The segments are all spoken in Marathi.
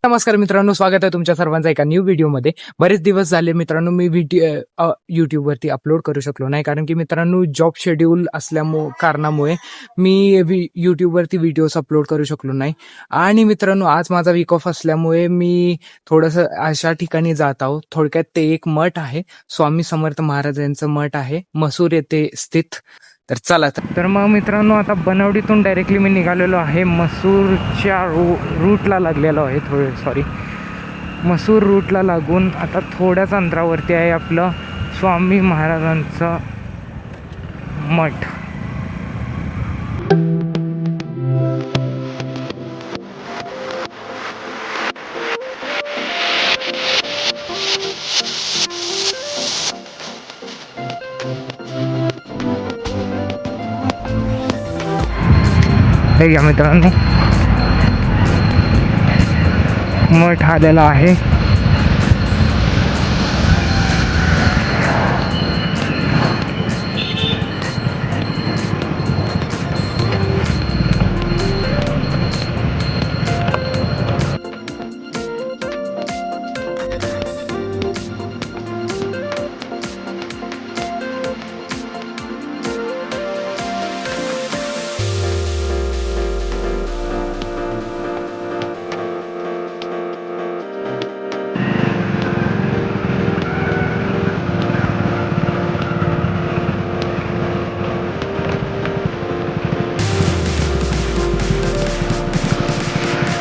नमस्कार मित्रांनो, स्वागत आहे तुमच्या सर्वांचा एका न्यू व्हिडिओमध्ये. बरेच दिवस झाले मित्रांनो मी यूट्यूबवरती अपलोड करू शकलो नाही, कारण की मित्रांनो जॉब शेड्यूल कारणामुळे मी यूट्यूबवरती व्हिडिओज अपलोड करू शकलो नाही. आणि मित्रांनो आज माझा वीक ऑफ असल्यामुळे मी थोडंसं अशा ठिकाणी जात आहोत. थोडक्यात ते एक मठ आहे, स्वामी समर्थ महाराज यांचं मठ आहे, मसूर येथे स्थित. तर चला तर मग मित्रांनो आता बनवडीतून डायरेक्टली मी निघालेलो आहे. मसूरच्या रूटला लागलेलो आहे, मसूर रूटला लागून आता थोड्याच अंतरावरती आहे आपलं स्वामी महाराजांचं मठ. हे घ्या मित्रांनो, मठ आलेला आहे.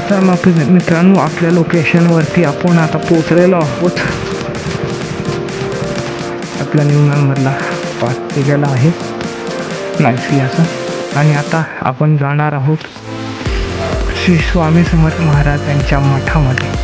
तर मग मित्रांनो आपल्या लोकेशनवरती आपण आता पोचलेलो आहोत. आपला न्यू मेंबरला पास केलेला आहे नाईसली असं. आणि आता आपण जाणार आहोत श्री स्वामी समर्थ महाराज यांच्या मठामध्ये.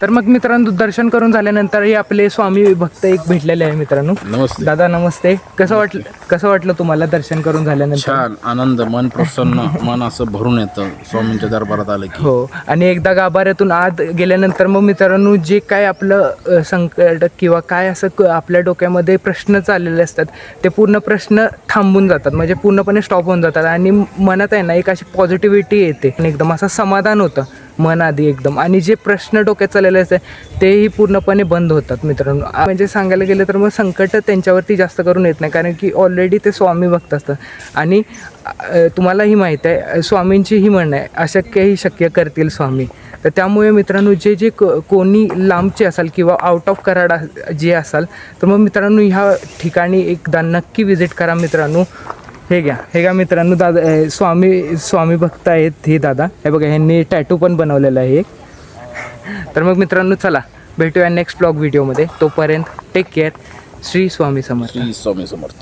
तर मग मित्रांनो दर्शन करून झाल्यानंतर हे आपले स्वामी भक्त एक भेटलेले आहे. मित्रांनो नमस्ते दादा, नमस्ते. कसं वाटलं तुम्हाला दर्शन करून झाल्यानंतर? छान आनंद, मन प्रसन्न, मन असं भरून येतं स्वामींच्या दरबारात आलं की. हो, आणि एकदा गाभाऱ्यातून आत गेल्यानंतर मग मित्रांनो जे काय आपलं संकट किंवा काय असं आपल्या डोक्यामध्ये प्रश्न चाललेले असतात ते पूर्ण प्रश्न थांबून जातात, म्हणजे पूर्णपणे स्टॉप होऊन जातात. आणि मनात आहे ना एक अशी पॉझिटिव्हिटी येते आणि एकदम असं समाधान होतं मन आधी एकदम. आणि जे प्रश्न डोक्यात चाललेले असतात तेही पूर्णपणे बंद होतात मित्रांनो. म्हणजे सांगायला गेलं तर मग संकट त्यांच्यावरती जास्त करून येत नाही, कारण की ऑलरेडी ते स्वामी भक्त असतात. आणि तुम्हालाही माहीत आहे स्वामींची ही म्हणणं आहे, अशक्यही शक्य करतील स्वामी. तर त्यामुळे मित्रांनो जे कोणी लांबचे असाल किंवा आउट ऑफ कराड जे असाल तर मग मित्रांनो ह्या ठिकाणी एकदा नक्की विजिट करा मित्रांनो. हे घ्या मित्रांनो, दादा स्वामी भक्त आहेत हे दादा. हे बघा, ह्यांनी टॅटू पण बनवलेला आहे एक. तर मग मित्रांनो चला भेटूया नेक्स्ट व्लॉग व्हिडिओमध्ये. तोपर्यंत टेक केअर. श्री स्वामी समर्थ. श्री स्वामी समर्थ.